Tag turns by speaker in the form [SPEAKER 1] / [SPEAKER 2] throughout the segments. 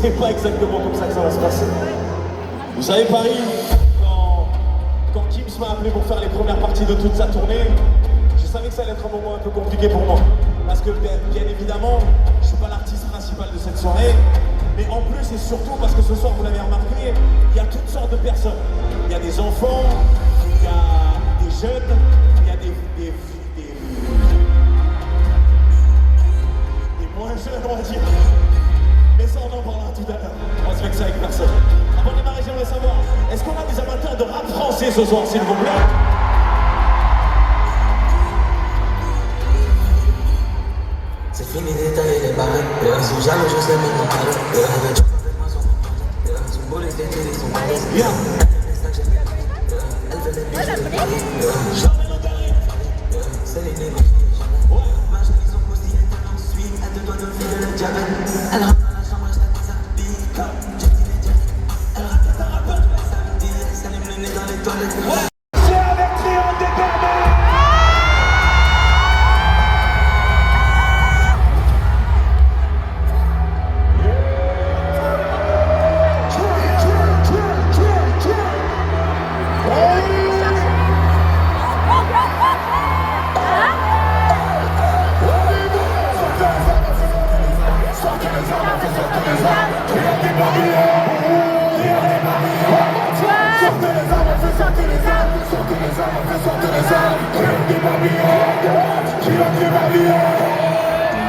[SPEAKER 1] c'est pas exactement comme ça que ça va se passer. Vous savez, Paris, quand Gims m'a appelé pour faire les premières parties de toute sa tournée, je savais que ça allait être un moment un peu compliqué pour moi. Parce que, bien évidemment, je suis pas l'artiste principal de cette soirée, mais en plus et surtout parce que ce soir, vous l'avez remarqué, il y a toutes sortes de personnes. Il y a des enfants, il y a des jeunes, il y a des moins jeunes, on va dire. Mais ça, on en parlera tout à l'heure. On va se vexer avec personne. Avant de démarrer, j'aimerais savoir, est-ce qu'on a des amateurs de rap français ce soir, s'il vous plaît?
[SPEAKER 2] C'est fini d'étaler les barres. Sous jaloux, je sais même pas. Son beau les têtes, ils sont balèzes. Elle veut les bijoux. C'est les négociations. Ma jolie, ils ont posé ensuite. Elle te doit de filer le diable. Elle rentre dans la chambre, je la déshabille. J'ai dit les diables. Elle rate un rappeur tous les samedis. Elle s'allume le nez dans les toilettes.
[SPEAKER 1] C'est avec Triangle des Bernards.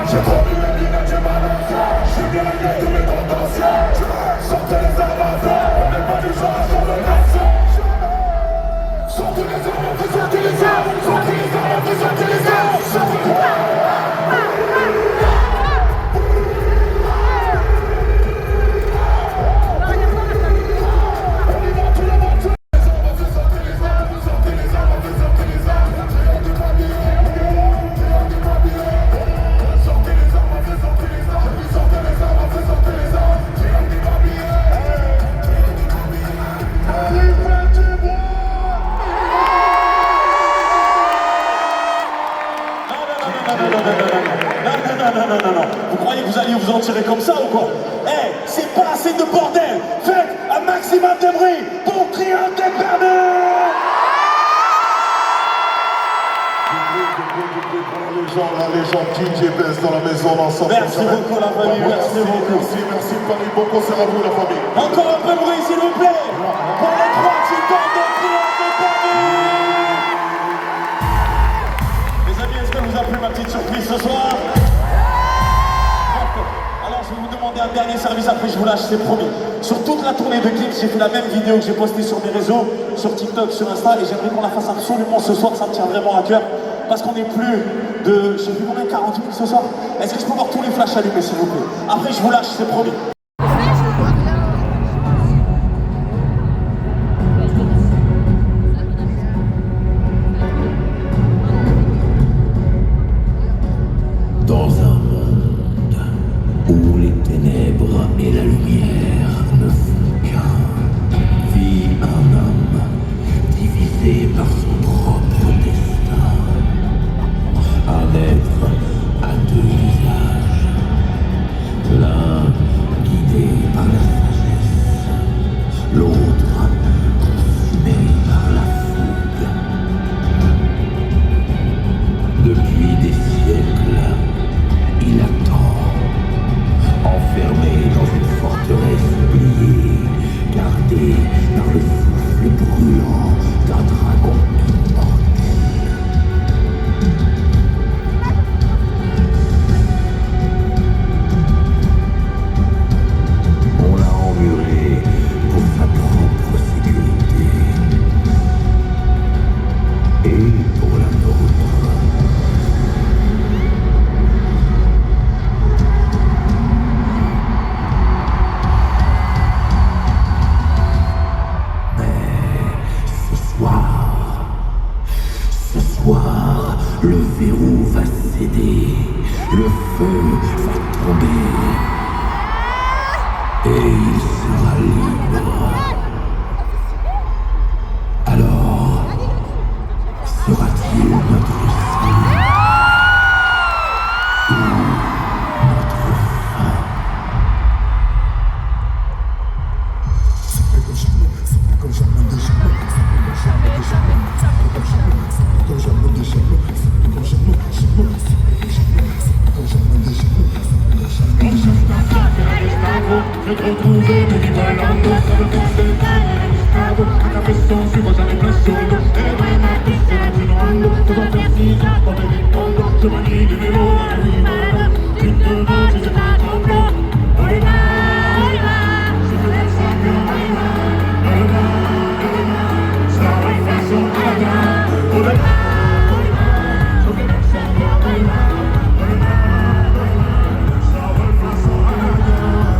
[SPEAKER 3] J'ai promis les lunettes, j'ai balancé. Je suis bien avec tous mes tendanciers. Sortez les armes à feu. On n'est pas du genre sur le nation. Sortez les armes, sortez les armes. Sortez les armes, sortez les armes. Sortez les armes.
[SPEAKER 1] Non. Vous croyez que vous alliez vous en tirer comme ça ou quoi? Eh, c'est pas assez de bordel. Faites un maximum de bruit pour Triangle des Bernards.
[SPEAKER 3] La légende DJ Best dans la maison d'ensemble.
[SPEAKER 1] Merci beaucoup la famille, merci beaucoup.
[SPEAKER 3] Merci Paris, bon concert à vous la famille.
[SPEAKER 1] Encore un peu de bruit s'il vous plaît pour les 3 titans de Triangle des Bernards. Les amis, est-ce que vous a plu ma petite surprise ce soir? Alors je vais vous demander un dernier service, après je vous lâche, c'est promis. Sur toute la tournée de Gims, j'ai fait la même vidéo que j'ai postée sur mes réseaux, sur TikTok, sur Insta, et j'aimerais qu'on la fasse absolument ce soir, ça me tient vraiment à cœur. Parce qu'on est plus de, je sais plus combien, 40 000 ce soir. Est-ce que je peux voir tous les flashs allumés s'il vous plaît? Après je vous lâche, c'est promis.
[SPEAKER 4] Dans un monde où les ténèbres et la lumière ne font qu'un, vit un homme divisé par son propre destin. Un être à 2 visages, l'un guidé par la sagesse, l'autre consumé par la fougue. Depuis des siècles, il attend, enfermé dans une forteresse oubliée, gardée par le souffle brûlant d'un dragon immortel. On l'a emmuré pour sa propre sécurité et pour la nôtre. Ce soir, le verrou va céder, le feu va tomber, et il sera libre. Alors, sera-t-il notre salut ou notre fin?
[SPEAKER 3] vais te retrouver, mais dis pas l'amour, ça veut qu'on se gagne. Bravo, un café sans sucre, j'en ai plein sur le dos. Elle est vraie, ma piste, c'est la plus grande. Tout en faire 6 ans, quand elle est tombée. Je manie des vélos, oui, voilà. Une de deux, tu sais pas ton plan. Oïma, oïma, je te laisse ça bien, oïma. Oïma, oïma, ça va être façon à la gamme. Oïma, oïma, je te laisse ça bien, oïma. Oïma, oïma, ça va être façon à la gamme.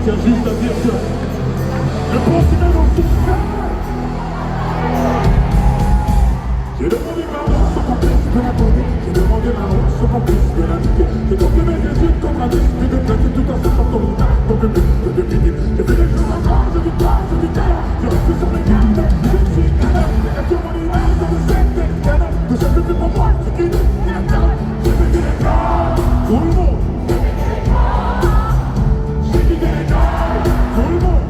[SPEAKER 3] tiens juste à dire que je pense qu'il est dans tout ça. J'ai demandé maman, sans qu'on puisse me l'accorder. J'ai demandé maman, sans qu'on puisse me l'indiquer. J'ai tombé mes yeux comme un disque de plaquer tout en sortant ton retard. Pour que de finir, j'ai fait des choses encore, je dis pas, je dis d'ailleurs. Je reste sur mes cartes, je suis canard. Et sur mon image, dans le set des canards. De ce que c'est pour moi, c'est qui dit, il attend. J'ai fait des gars, tout le monde. J'ai dit des gars, tout le monde.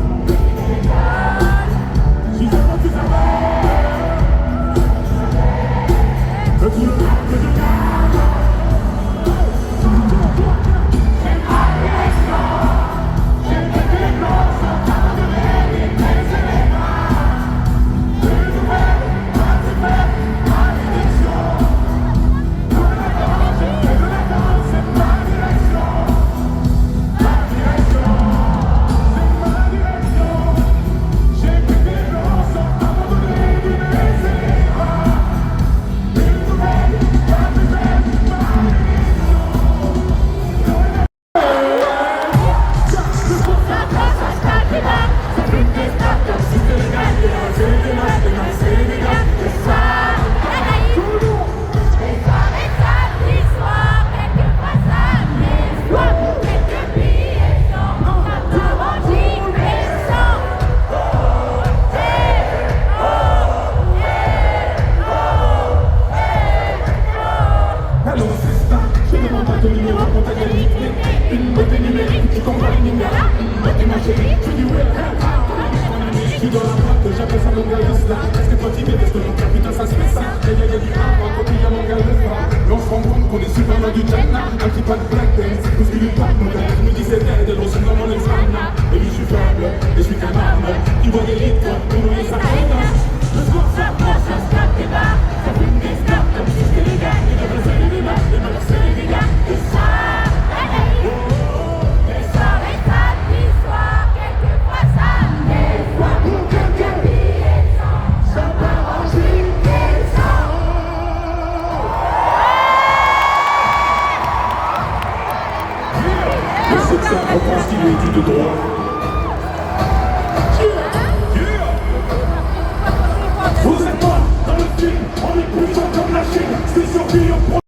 [SPEAKER 3] Si ça va, si ça va. Tout le monde que je garde. C'est ma direction. J'ai fait des gosses en train de rêver mes éléments. Une nouvelle, ma direction. De la danse, c'est ma direction. Ma direction, c'est ma direction. J'ai fait des gosses en train de rêver mes éléments. Une beauté numérique qui combat les numéros. Ok ma chérie, tu dis ouais, je suis dans la boîte, j'appelle ça mon gars là. Est-ce que toi tu m'aides, est-ce que mon putain ça se fait ça. Et y'a du avant, quand il y a mon gars de là. Mais on se rend compte qu'on est super loin du China. Un petit pas de black dance, parce qu'il est pas mon gars. Je me dis c'est dead, et l'on se nomme en Espagne. Et oui je suis faible, et je suis qu'un arme. Tu vois des litres, pour nous les armes. Le soir ça marche, ça se tape des bars. Ça fait une escape, comme si c'était les gars. Et devrait salir les gars, et devrait salir les gars. Et ça. On pense qu'il est dit de droit. Vous êtes moi dans le film, on est puissant comme la Chine. C'est surpris au point.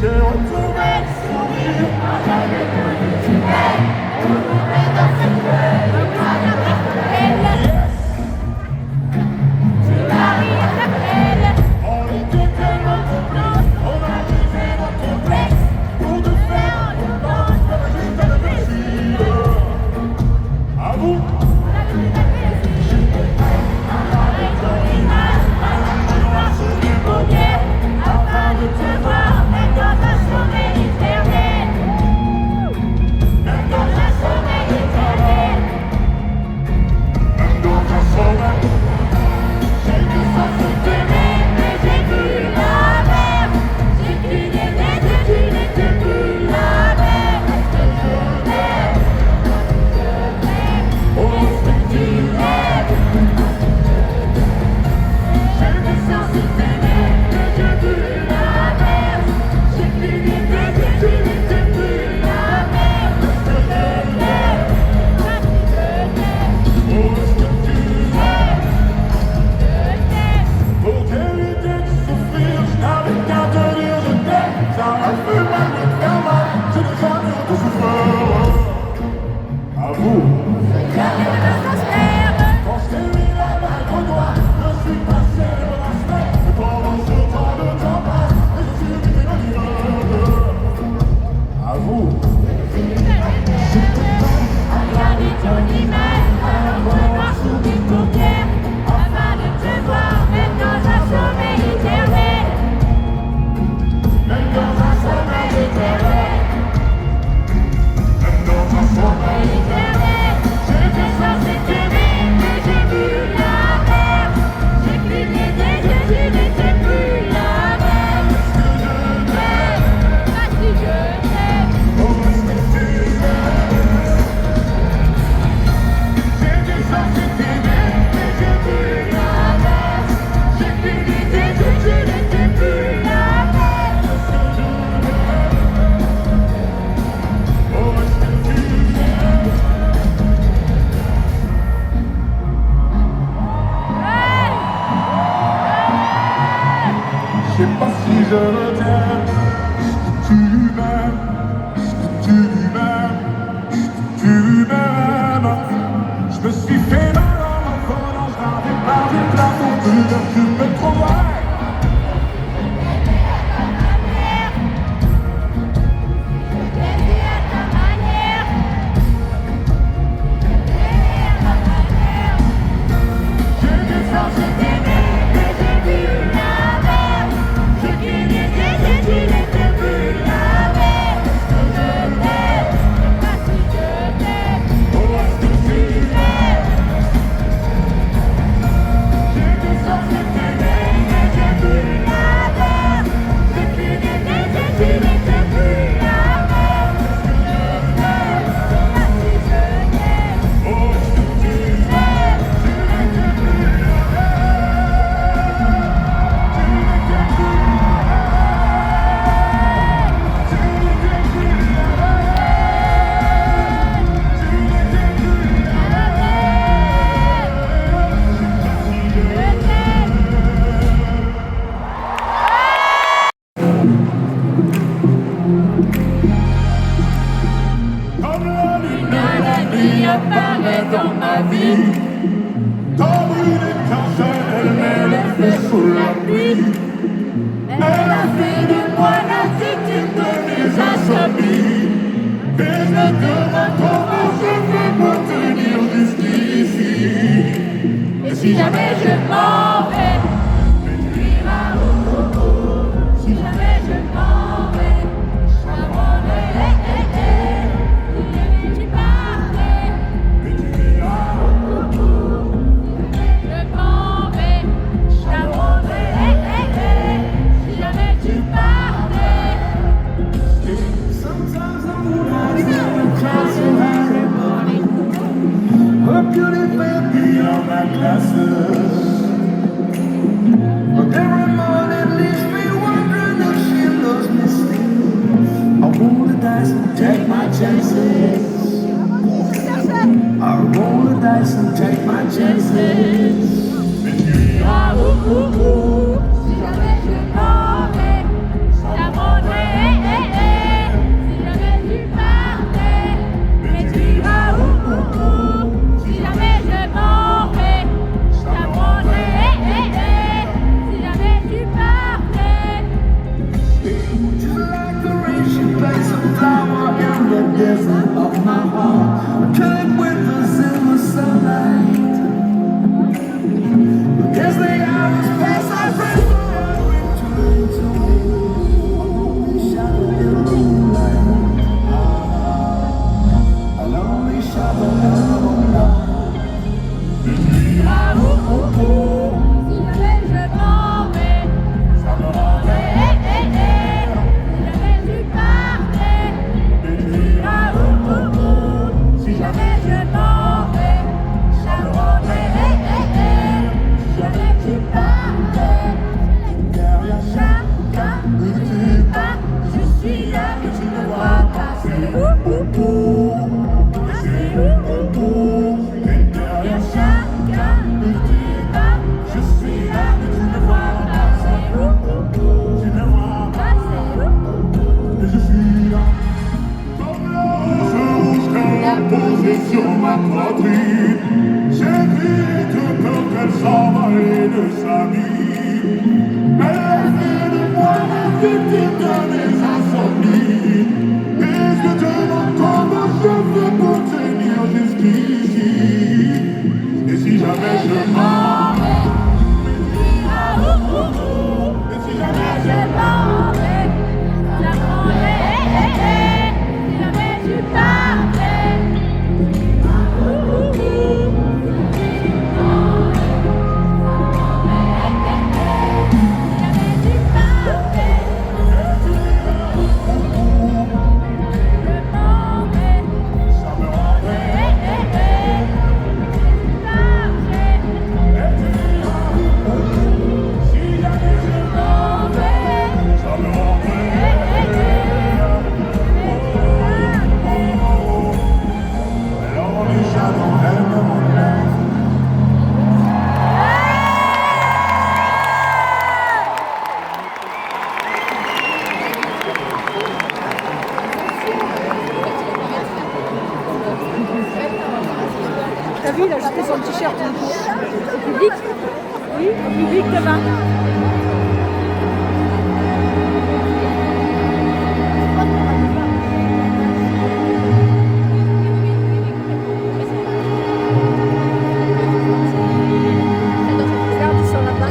[SPEAKER 3] J'ai retrouvé le sourire. À vous. sais pas si je t'aime. Tu m'aimes, tu m'aimes, tu m'aimes. Je me suis fait mal en m'envolant, je n'avais pas vu la fortune que tu me trouvais.
[SPEAKER 5] Apparaît dans ma vie
[SPEAKER 3] Comme une étincelle,
[SPEAKER 5] elle le fait sous la pluie. Elle a fait de moi l'attitude de mes insomnies.
[SPEAKER 3] et je me demande comment je fais pour tenir jusqu'ici.
[SPEAKER 5] Et si jamais je m'en vais, tu iras où? Si jamais je m'en vais, je m'abandonnerai. Tu partais. Je m'en vais, je t'abandonnerai. Si jamais tu partais.
[SPEAKER 2] Sometimes I'm wondering, close in the morning. Hope you live beyond my glasses. But every morning leaves me wondering if she loves me still. I roll the dice and take my chances. I roll the dice and take my chances.
[SPEAKER 5] Ah, si jamais je m'en vais, je t'abandonnerai. Si jamais tu partais, mais tu iras où? Si jamais je m'en vais, je t'abandonnerai. Si jamais tu partais.
[SPEAKER 2] Just like the rain, she plays a flower in the desert of my heart. Connect with the silver sunlight. As the hours pass, I pray for a return to me. A lonely shadow in the moonlight. A lonely shadow in the moonlight.
[SPEAKER 5] Ah, si jamais je m'en vais, je t'abandonnerai. Si jamais tu partais, ah, si jamais je m'en vais, je t'abandonnerai. Si jamais tu partais, derrière chacun de tes pas, je suis là mais tu ne vois pas. C'est derrière chacun de tes pas, je suis là mais tu ne vois pas. C'est
[SPEAKER 3] tu ne vois pas, et je suis là. Comme la rose rouge qu'elle a posée sur ma poitrine. J'ai crié de peur qu'elle s'envolait de sa vie. Elle a fait de moi la victime de mes insomnies. Et je me demande comment je fais pour tenir jusqu'ici. Et si jamais je m'en vais, et si jamais
[SPEAKER 5] je m'en vais, je t'abandonnerai. Si jamais tu partais. acheté son t-shirt du coup. Au public. Oui, au public demain. Regarde, ils sont là-bas.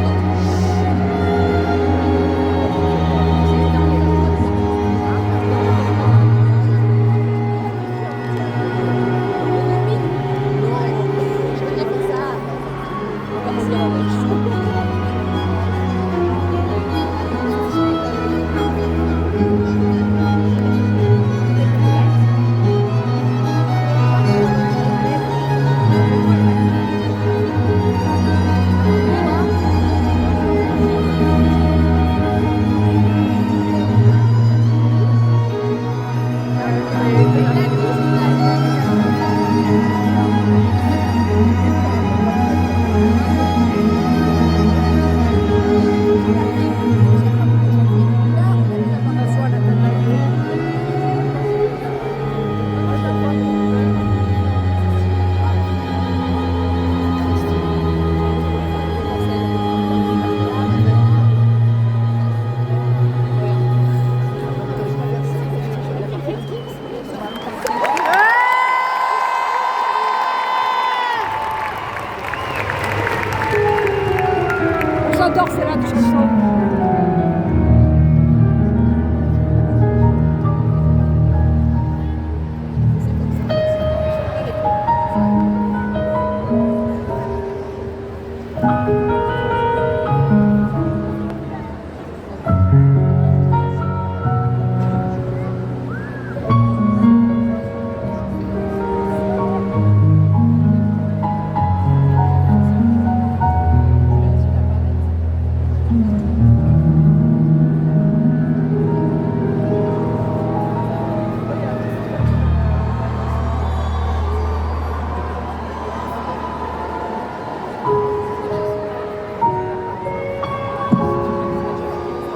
[SPEAKER 5] J'adore cette chanson.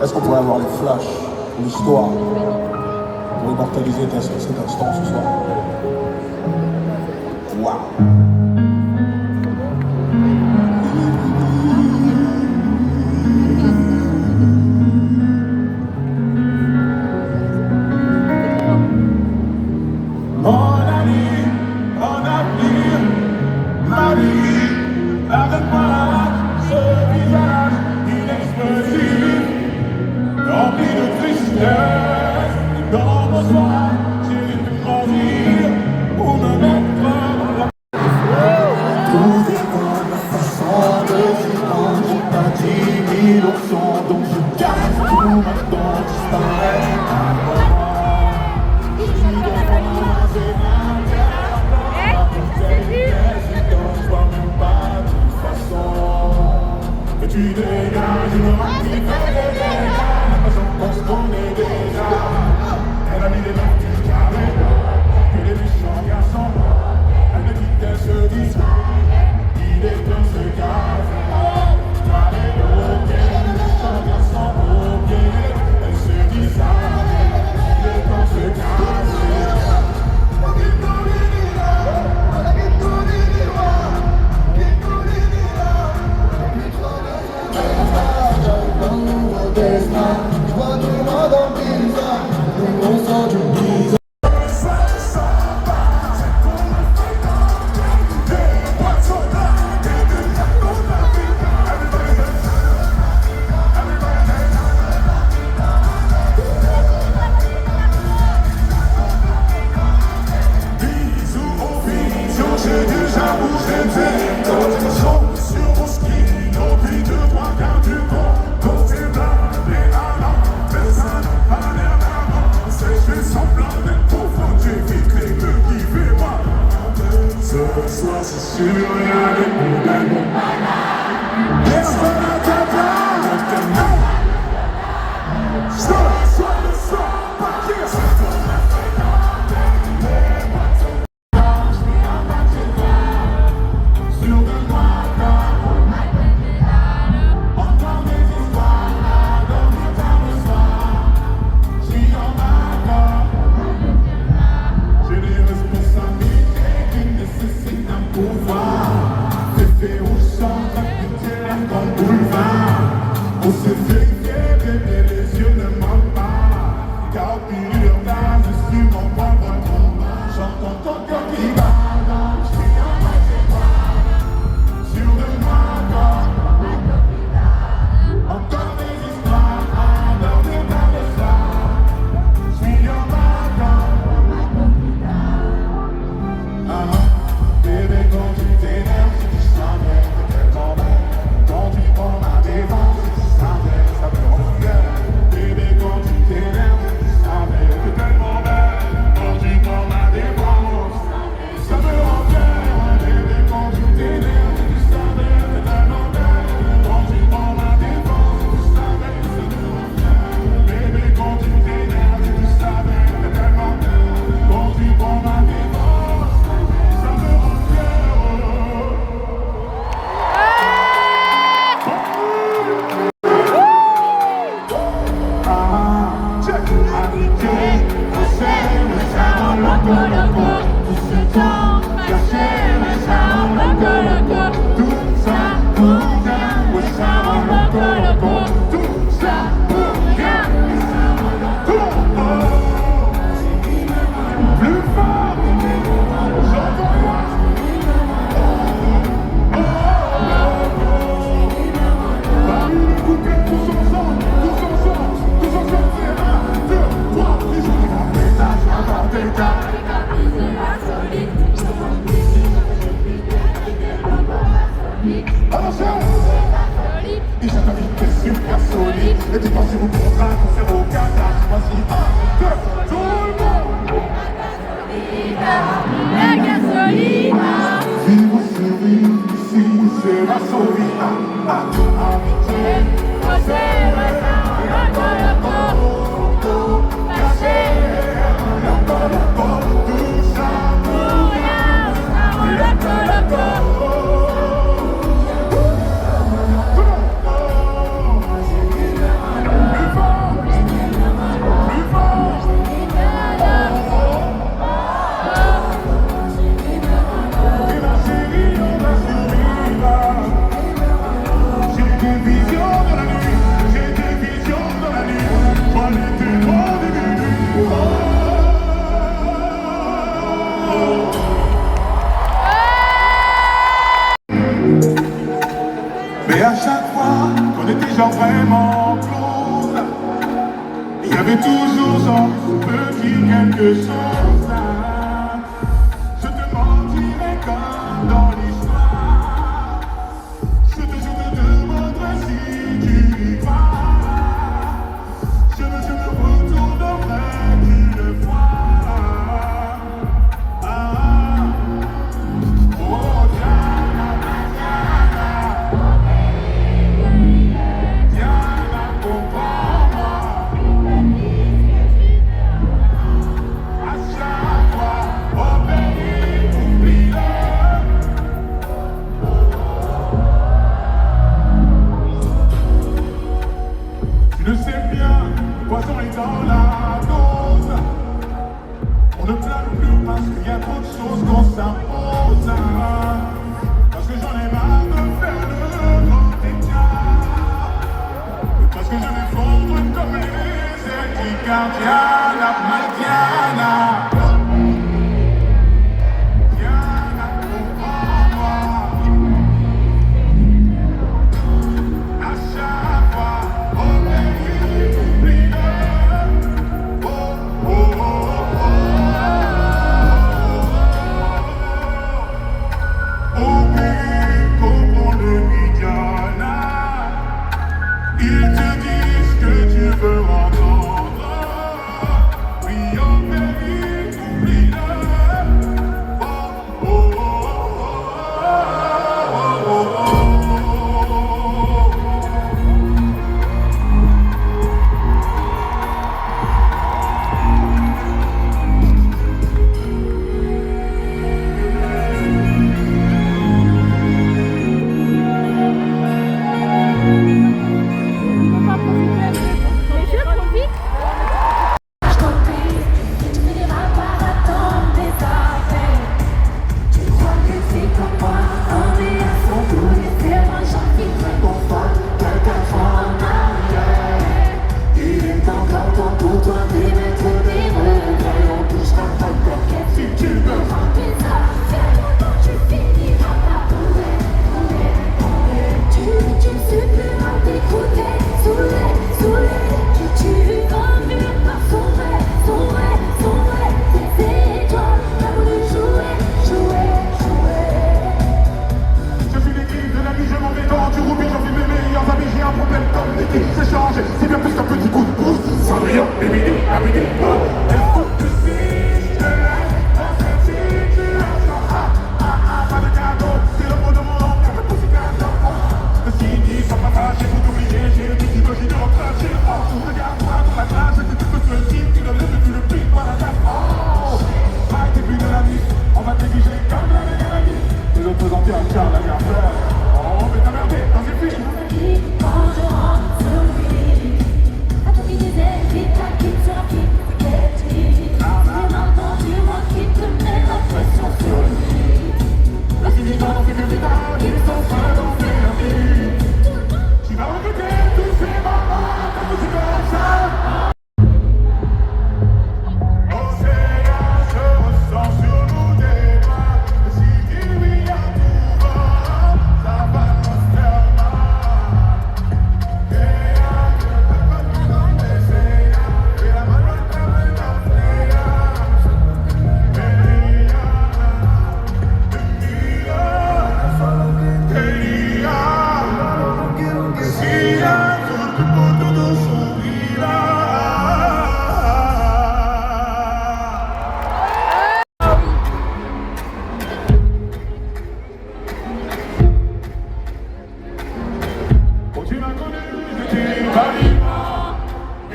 [SPEAKER 3] Est-ce qu'on pourrait avoir les flashs, l'histoire, pour immortaliser cet instant ce soir? Waouh! Mon ami, mon avenir, ma vie, avec moi, ce visage inexpressif, rempli de tristesse, dans mon soir, j'ai dû grandir pour me mettre dans la... Tout dépend de la façon de vivre, j'ai pas 10 000 options, donc je garde tout maintenant, disparaît. Tu dégages une robe qui fait des dégâts. Je pense qu'on est déjà. Elle a mis des mains du carré, que des méchants garçons. Elle me dit qu'elle se dit, il est dans ce gaz. Carré au pied, les méchants garçons au pied. Elle se dit ça, il est dans ce gaz. C'est sûr, il y a des problèmes. Personne n'a ta place. Stop, pas qui j'ai des responsabilités qui nécessitent un pouvoir. contrat, concert au Qatar. Voici 1, 2, tout le monde.
[SPEAKER 5] La gasolina.
[SPEAKER 3] Si vous survivez ici, c'est la Sovina. Mais à chaque fois qu'on était genre vraiment close, il y avait toujours genre ce petit quelque chose là. Je te mentirais comme dans l'histoire. Je te demanderai si tu y crois. Je me retournerai une fois. Oh, Diana, Diana, comprends-moi. À chaque fois, oh baby, oublie-le. Tu le sais bien, le poison est dans la dose. On ne plaint plus parce qu'il y a trop de choses qu'on s'impose. Parce que j'en ai marre de faire le grand écart. Parce que je vais fondre comme les étiquettes. Diana, ma Diana. Diana, comprends-moi. À chaque fois, oh baby, oublie-le. Oh, oh, oh, oh. Oh baby, comprends-le, Diana. Ils te disent que tu veux entendre. Oui, oh baby.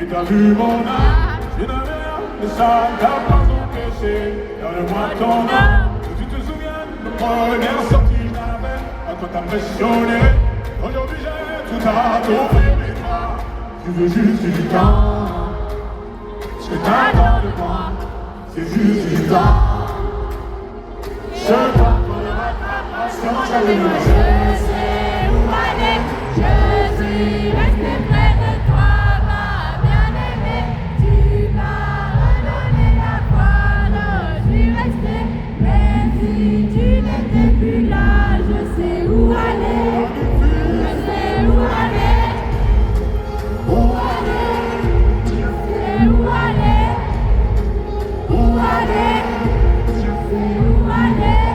[SPEAKER 3] Et t'as vu mon âme, je n'avais rien de ça, t'as pas empêché. Donne-moi ton âme, que tu te souviens de première sortie que j'avais, à quoi t'impressionner. Aujourd'hui j'ai tout à t'ouvrir les bras. Tu veux juste du temps, ce que t'attends de moi, c'est juste du temps. Je dois pour le rattrapage, j'avais le
[SPEAKER 5] Je sais où aller, je suis resté près de toi, ma bien-aimée. Tu m'as redonné la foi, je suis resté, même si tu n'étais plus là. Je sais où aller, je sais où aller, où aller, je sais où aller, où aller, je sais où aller.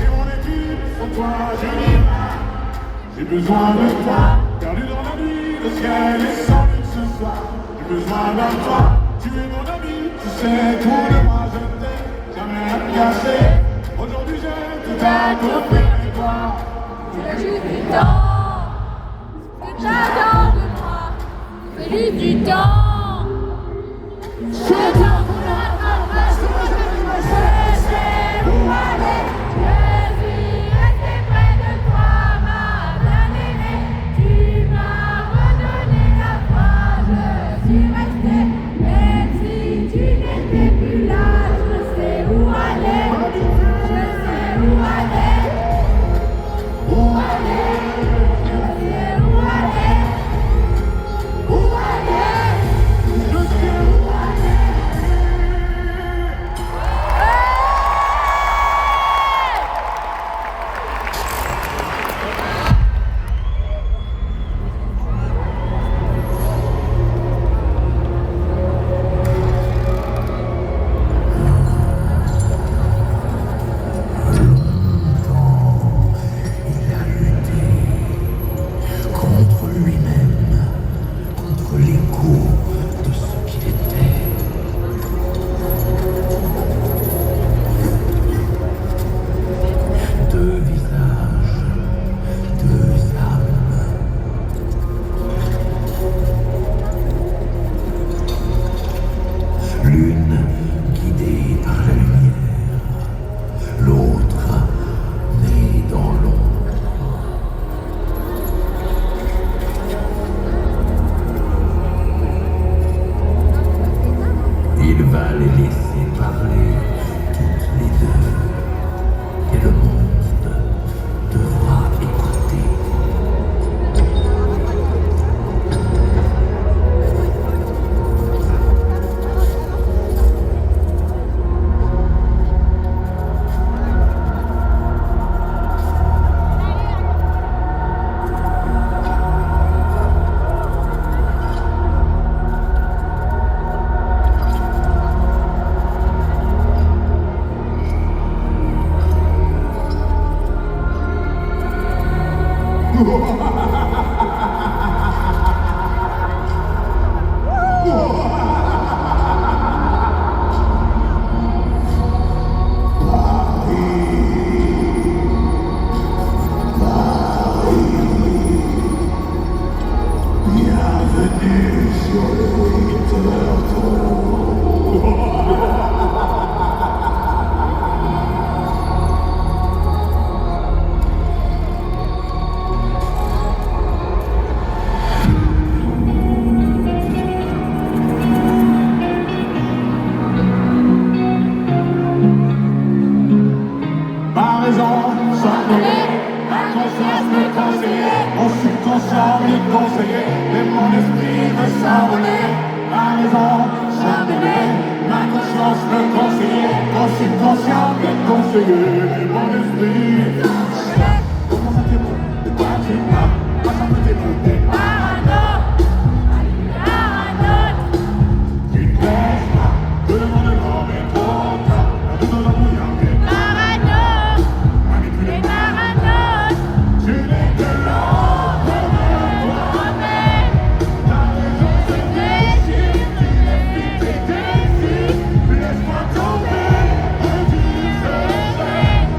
[SPEAKER 3] Et mon équipe, sans toi, je n'irai. J'ai besoin de toi, perdu dans la nuit, le ciel est sans lune ce soir. J'ai besoin de toi, tu es mon ami, tu sais tout de moi, je t'ai jamais agacé. Aujourd'hui j'ai tout à t'offrir et toi.
[SPEAKER 5] Tu veux juste du temps, ce que t'attends de moi, c'est juste du temps. Je t'en pour le rattrapage, je sais où aller, je suis resté près de toi, ma bien-aimée. Tu m'as redonné la foi, je suis resté, même si tu n'étais plus là. Je sais où aller, je sais où aller. Où aller, je sais où aller, où aller, je sais où aller.
[SPEAKER 4] Il a lutté contre lui-même, contre l'écho de ce qu'il était. Deux visages, deux âmes. L'une guidée par la lumière, l'autre née dans l'ombre. Il va les laisser parler toutes les deux, et le monde devra écouter. Bienvenue sur le
[SPEAKER 3] Ma raison s'envoler, ma conscience me conseillait, mon subconscient me conseillait, et mon esprit me s'envolait. Ma raison s'envolait, ma conscience me conseillait, mon subconscient me conseillait, et mon esprit. Comment ça t'écoute? De quoi tu parles? Moi ça me dégoûte.
[SPEAKER 5] Parano, parano,
[SPEAKER 3] Tu ne baisses pas, que le monde est grand mais trop tard. La doute de la bouillante,
[SPEAKER 5] parano,
[SPEAKER 3] manipulé.
[SPEAKER 5] et parano.
[SPEAKER 3] Tu n'es que l'ombre de toi-même. Ta raison se déchire, tu l'es tes désirs. Laisse-moi tomber, revivre ce rêve.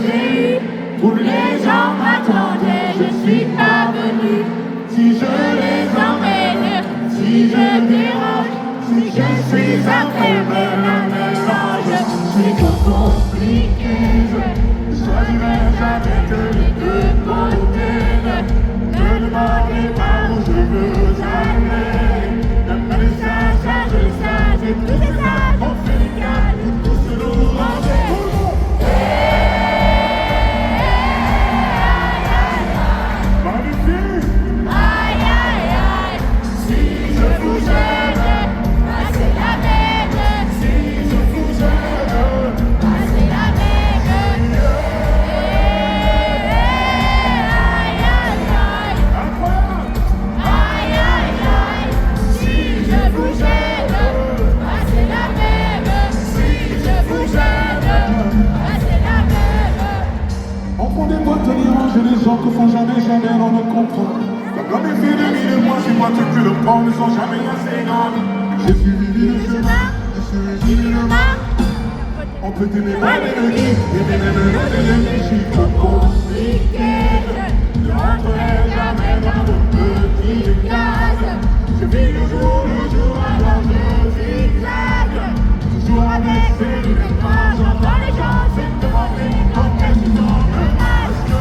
[SPEAKER 5] j'ai eu. Tous les gens m'attendaient, je suis pas venu. Si je les emmène, si je dérange, si je suis un phénomène, un mélange, c'est trop compliqué. Je choisirai jamais que les deux côtés. Ne demandez pas où je veux aller. Même les sages et tous les sages, on fait les gars, tous se nous ranger.
[SPEAKER 3] Les gens que font jamais, on ne comprend. Comme les filles de mille et moi, si moi tu peux le prendre, ne sont jamais assez grandes. J'ai suivi le chemin, je suis le main. On peut aimer ma mélodie, aimer mes mélodies, je suis trop compliqué. Je rentrerai jamais dans de petites cases. Je vis le jour, alors je zigzague. Toujours avec ces lunettes noires, j'entends les gens se demander quand est-ce qu'ils sont le masque.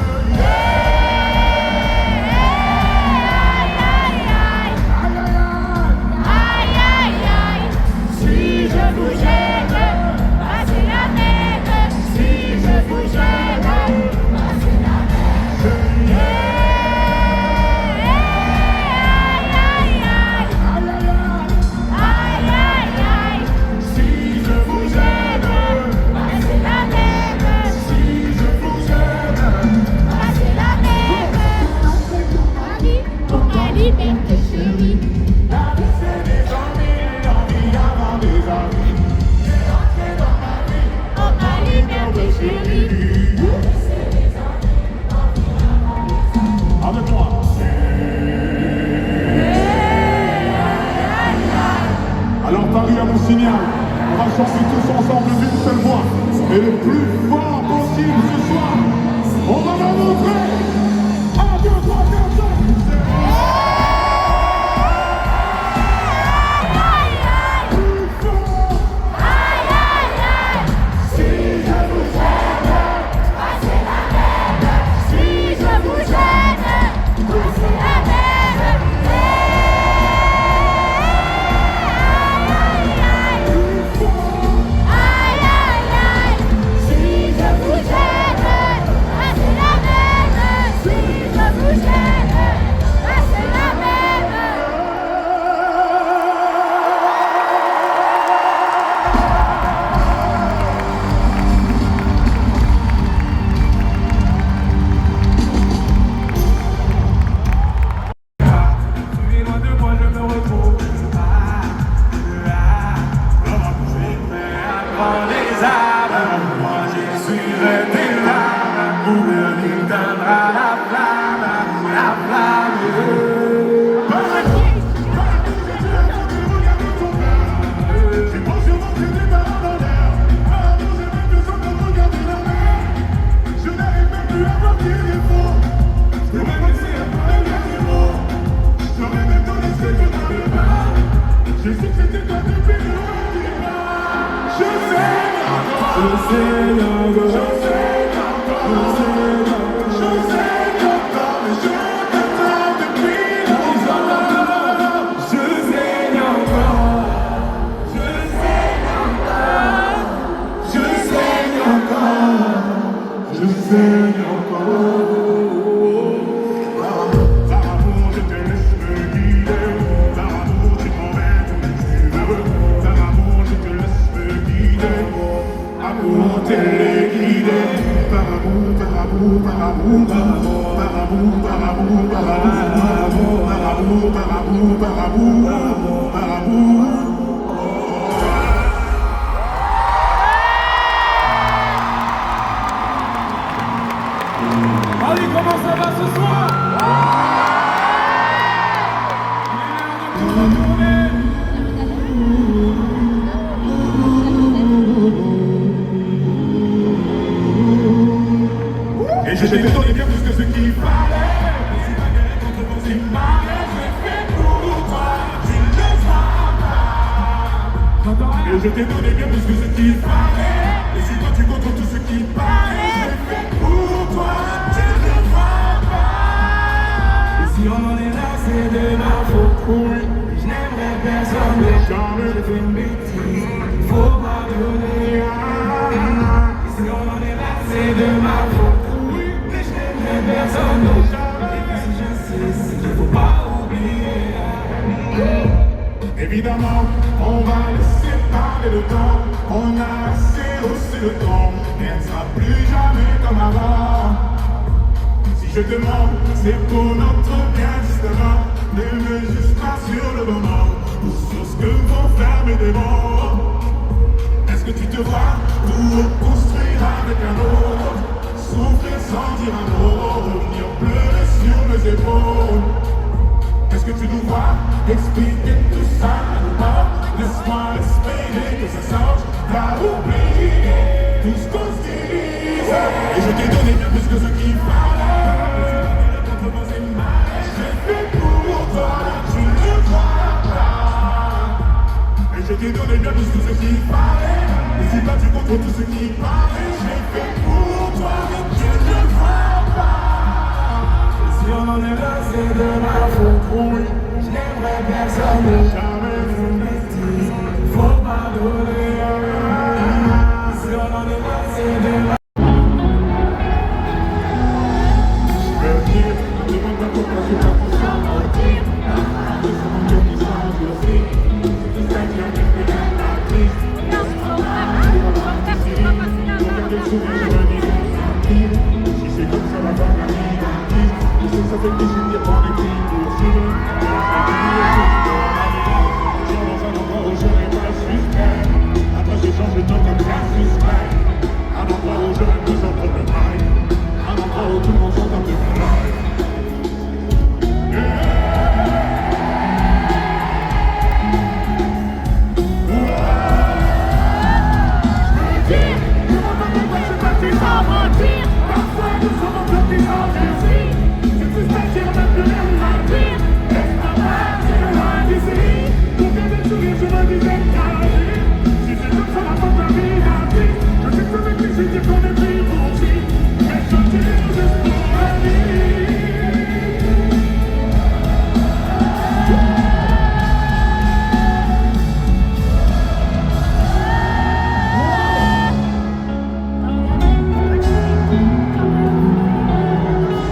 [SPEAKER 3] Alors Paris à mon signal, on va chanter tous ensemble d'une seule voix, et le plus fort possible ce soir. On va la montrer. 1, 2, 3, 4, 5.
[SPEAKER 6] Allez, comment ça va ce soir? Il est l'heure de tout retourner.
[SPEAKER 3] je t'ai donné bien plus que ce qu'il fallait. Et si ma gueule contre vos images, je fais pour toi, tu ne le feras pas. Et je t'ai donné bien plus que ce qu'il fallait. Et si toi tu contrôles tout ce qui paraît, je fais pour toi, tu ne le feras pas.
[SPEAKER 4] Et si on en est là, c'est de ma faute. Oui. Je n'aimerais personne, mais jamais j'ai fait une bêtise. Faut pardonner. Et si on en est là, c'est de ma faute. Oui, mais je n'aimerais personne, mais jamais. Et si j'insiste, il ne faut pas oublier.
[SPEAKER 3] Évidemment, on va laisser parler le temps. On a assez haussé le ton. Mais elle ne sera plus jamais comme avant. Si je te mens, c'est pour notre bien justement. Ne me juge pas sur le moment ou sur ce que vont faire mes démons. Est-ce que tu te vois tout reconstruire avec un autre? Souffrir sans dire un mot, revenir pleurer sur mes épaules. Est-ce que tu nous vois expliquer tout ça à nos morts? Laisse-moi espérer que ça sorte, va oublier tout ce qu'on se dit. Et je t'ai donné bien plus que ce qu'il fallait. Contre vos images, j'ai fait pour toi, tu ne le vois pas. Et je t'ai donné bien plus que ce qu'il fallait. Et si toi tu contrôles tout ce qui paraît, j'ai fait pour toi, tu ne le vois pas.
[SPEAKER 4] Si on en est là, c'est de ma faute. Oui, je n'aimerais personne, mais jamais fait une bêtise. Faut pardonner. Si on en est là, c'est de ma faute.
[SPEAKER 3] Je veux dire, ne demande pas pourquoi je suis pas conscient. C'est mon cœur qui s'endurcit. C'est ça qui a fait la crise. Regardez le sourire, je me dis, si c'est comme ça, la femme a mis dans le piste. Je sais que ça fait plaisir de prendre des petits pour suivre. Je suis dans un endroit où je n'ai pas suspect. Après j'ai changé de nom comme ça, suspect. Un endroit où je n'ai plus entre le mail. Un endroit où tout le monde s'entend de mon live.
[SPEAKER 5] Sans mentir,
[SPEAKER 3] Parfois nous sommes un peu plus endurcis. C'est plus facile, même plus rien à dire. Laisse-moi partir loin d'ici. Pour garder le sourire, je me disais carré. Si c'est comme ça la fin de ma vie, la vie. Je sais que ça fait plaisir dire qu'on est pris pour si. Mais je tire juste pour la vie.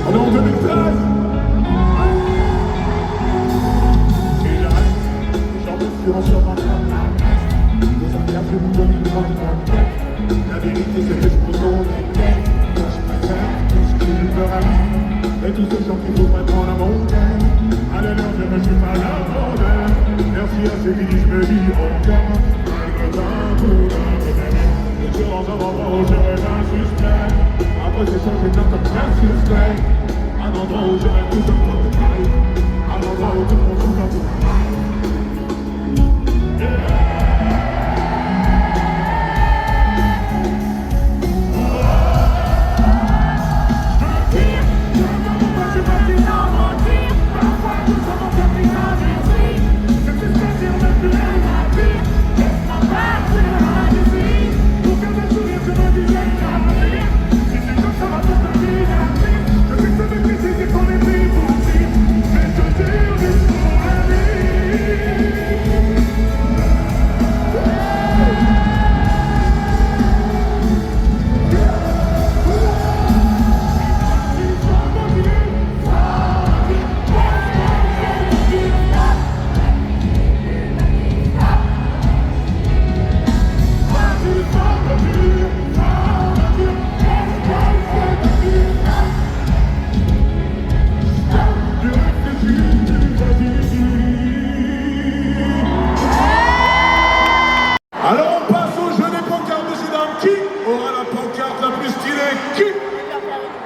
[SPEAKER 3] On est en 2013. Et là, j'en me suis en des affaires que vous donnez dans mon tête. La vérité, c'est que je me donne des têtes. Quand je préfère tout ce qui me ramène. Et tous ces gens qui voudraient prendre la montagne. Allez, non, je ne suis pas là pour d'elle. Merci à ceux qui disent, je me dis, oh, gamin. Malgré temps, tout le monde. Je suis dans un endroit où je rêve un suspect. Après j'ai changé de nom comme un suspect. Un endroit où je rêve tout un peu de paille. Un endroit où tout le monde joue dans tout le monde.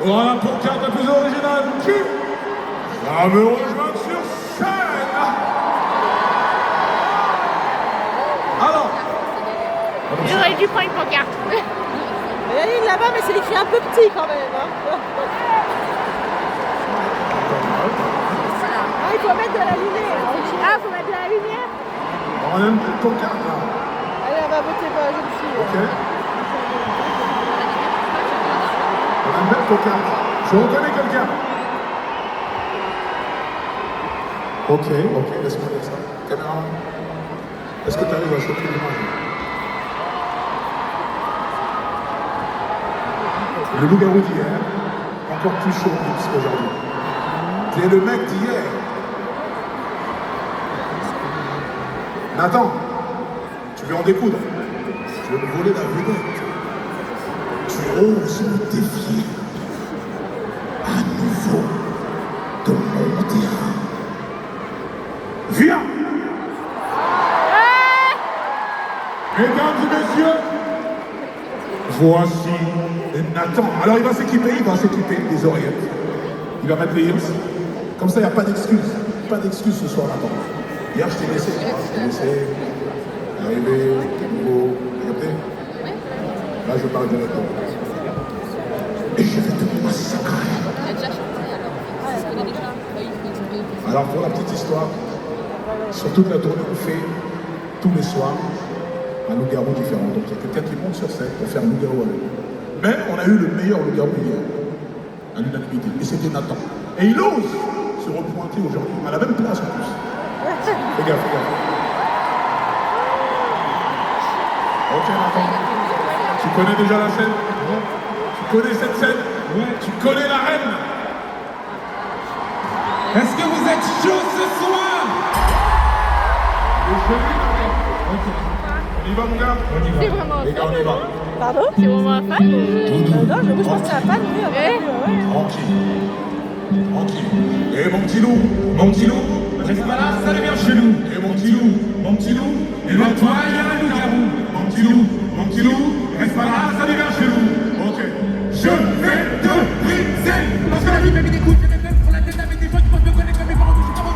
[SPEAKER 3] Aura la pancarte la plus originale qui va me rejoindre sur scène. Alors,
[SPEAKER 5] J'aurais dû prendre une pancarte. y a une là-bas, mais c'est écrit un peu petit quand même. Hein. Ah, il faut mettre de la lumière. Ah, il faut mettre de la lumière.
[SPEAKER 3] On aime ton carte là.
[SPEAKER 5] Allez, on va voter pour la jeune fille.
[SPEAKER 3] Ok. On aime mettre ton carte. Je reconnais quelqu'un. Ok, laisse-moi dire ça. Caméra. Est-ce que tu arrives à choper l'image? Le loup-garou d'hier, encore plus chaud qu'aujourd'hui. Tu es le mec d'hier. Nathan, tu veux en découdre? Tu veux me voler la vedette? Tu oses me défier à nouveau de mon terrain. Viens! Mesdames et messieurs, voici Nathan. Alors il va s'équiper des oreillettes. Il va mettre les heels. Comme ça, il n'y a pas d'excuse. Pas d'excuse ce soir, Nathan. Hier, je t'ai laissé arriver, nouveau. Regardez. Là, je parle de Nathan. Et je vais te massacrer. Alors, pour la petite histoire, sur toute la tournée, on fait tous les soirs un loup-garou différent. Donc, il y a quelqu'un qui monte sur scène pour faire un loup-garou avec nous. Mais on a eu le meilleur loup-garou hier, à l'unanimité. Et c'était Nathan. Et il ose se repointer aujourd'hui, à la même place en plus. Fais gaffe. Ok, Nathan. Tu connais déjà la scène? Tu connais cette scène? Tu connais la reine?
[SPEAKER 6] Est-ce que vous êtes chaud ce soir?
[SPEAKER 3] Ok. On y va, mon gars?
[SPEAKER 5] C'est vraiment
[SPEAKER 3] Les gars, on y va.
[SPEAKER 5] Pardon? C'est vraiment un fan? Non, je pense que c'est un fan, oui.
[SPEAKER 3] Tranquille. Et mon petit loup,
[SPEAKER 6] Reste pas là, ça devient chelou.
[SPEAKER 3] et mon petit loup,
[SPEAKER 6] Devant toi, il y a un loup-garou.
[SPEAKER 3] mon petit loup,
[SPEAKER 6] Reste pas là, ça devient chelou.
[SPEAKER 3] ok.
[SPEAKER 6] Je vais te briser. Parce que la vie m'a mis des coups, j'ai des faibles sur la tête avec des gens qui pensent me connaître comme mes parents. Je suis pas bon,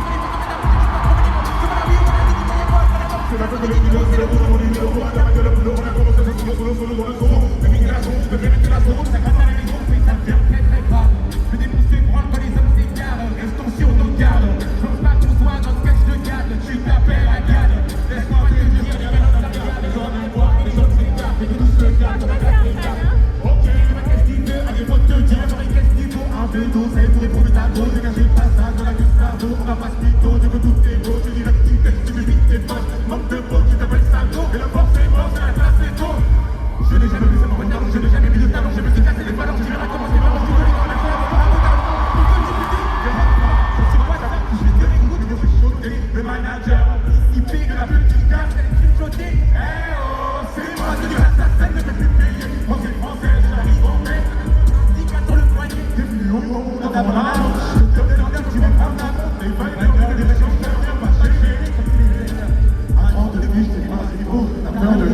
[SPEAKER 3] C'est la fin de l'épisode, c'est le bout de mon numéro, on a la gueule, on a commencé à se dire solo dans le son. L'immigration, tu peux bien mettre la sauce, ça casse la maison, mais ça devient très grave. Je vais défoncer, prendre pas les hommes s'égarent, restons sur nos gardes. Je pense pas qu'on soit dans ce sketch de garde, tu t'appelles la garde. Laisse-moi te dire, il y a rien à faire, les gens viennent voir, les gens s'écartent, et que tout se garde, on va garder les gardes. Ok, ma qu'est-ce qu'il veut, allez, moi te dire, j'aurais qu'est-ce qu'il faut, un veto, c'est pour éprouver ta go, dégager le passage de la Gustavo, on va pas se mytho, je veux tout tes beaux, tu dis la petite tête, tu veux vite tes poches, manque de peau, tu t'appelles Sado, et la force est morte, c'est la classe, c'est tôt. Je n'ai jamais vu ça, mon retard, je n'ai jamais vu de talent, je me suis cassé les ballons, je verrai comment c'est marrant, je connais dans la foi, le manager, il pique la petite carte, elle est tripotée. Eh oh, c'est moi qui reste la scène, ne peut plus payer. Moi c'est français, j'arrive en mai. 10 sur le poignet, t'es venu au monde, dans ta bonne je te demande, tu vas prendre la montre, t'es pas une des échanges, je viens pas chercher. Avant de début, je t'ai pas assez beau, t'as peur de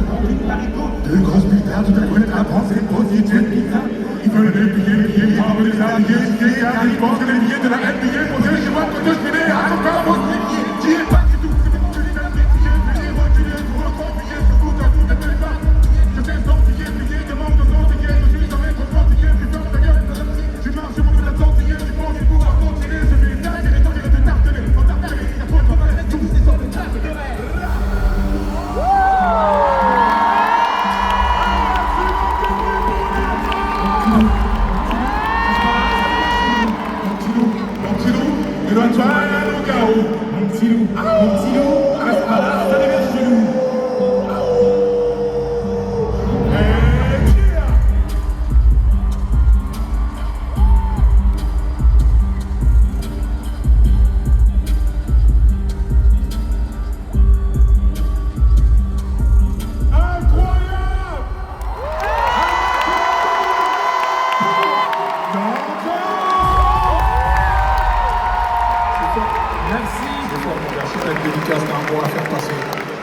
[SPEAKER 3] l'haricot. Deux grosses putains, tout à coup, la France est prostituée de pizza. Ils veulent des billets, moi, on les a alliés, ils pensent que les billets de la NBA, posés chez moi, que je finis à ton corps, mon pied. Tu es pas du tout, c'est bon, je l'ai dans les billets, venez reculer, pour le temps, billets, je vous t'avoue, ne m'appelle pas. Je t'ai sans billets, demande de son ticket, je suis dans mes propres tickets, tu fermes ta gueule, tu marches sur mon bout de la tentille, tu penses pouvoir continuer, je vais t'arrêter, les temps, je vais te tarteler, en tarteler, il y a trop de mal, tout, c'est sur le tas, c'est de rêve. Mon petit loup, reste pas là, ça devient chelou.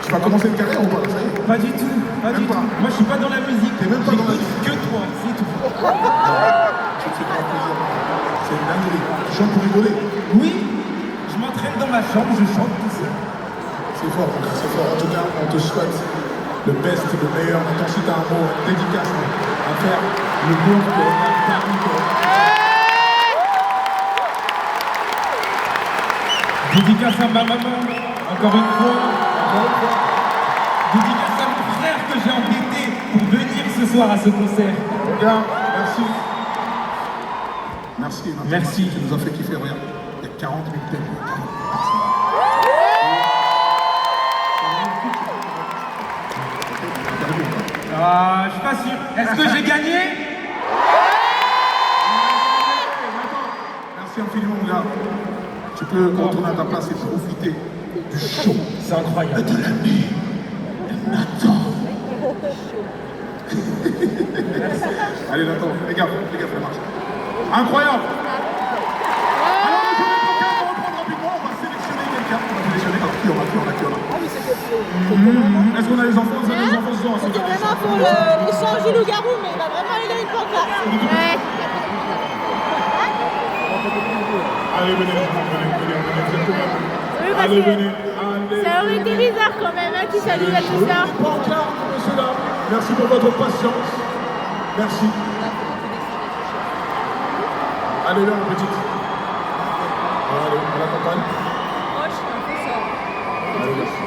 [SPEAKER 3] Tu vas commencer une carrière ou pas? Ça y est.
[SPEAKER 6] Pas du tout, pas du tout. Moi je suis pas dans la musique.
[SPEAKER 3] T'es même pas dans la
[SPEAKER 6] musique. Que toi, c'est tout.
[SPEAKER 3] Tu te fais pas plaisir. C'est une dinguerie. Tu chantes pour rigoler.
[SPEAKER 6] Oui, je m'entraîne dans ma chambre, je chante tout seul.
[SPEAKER 3] C'est fort, c'est fort. En tout cas, on te souhaite le best, le meilleur. Maintenant, si t'as un mot, une dédicace.
[SPEAKER 6] On va faire le monde Corona, Paris Corona. Dédicace à ma maman, encore une fois. Dédicace à mon frère que j'ai embêté pour venir ce soir à ce concert.
[SPEAKER 3] Regarde, merci. Merci.
[SPEAKER 6] Merci.
[SPEAKER 3] Tu nous as fait kiffer, regarde. Il y a 40 000 thèmes.
[SPEAKER 6] Ah, je suis pas sûr. Est-ce que j'ai gagné?
[SPEAKER 3] Merci infiniment, mon gars. Tu peux retourner à ta place et profiter du show.
[SPEAKER 6] C'est incroyable.
[SPEAKER 3] De l'ami. Nathan. Allez, Nathan, les gars, ça marche. Incroyable. Alors, je vais reprendre rapidement. On va sélectionner quelqu'un. On va sélectionner qui on a. Est-ce qu'on a les enfants? Vous avez les enfants ce soir?
[SPEAKER 7] C'était vraiment pour l'échange du loup-garou, mais il va vraiment aller dans une pancarte. Ouais.
[SPEAKER 3] Allez, venez,
[SPEAKER 5] Oui, parce que ça aurait été bizarre quand même, hein, qui salue à tout ça.
[SPEAKER 3] Pancarte, messieurs, dames. Merci pour votre patience. Merci. Allez, là, ma petite. Allez, on l'accompagne. Allez, merci.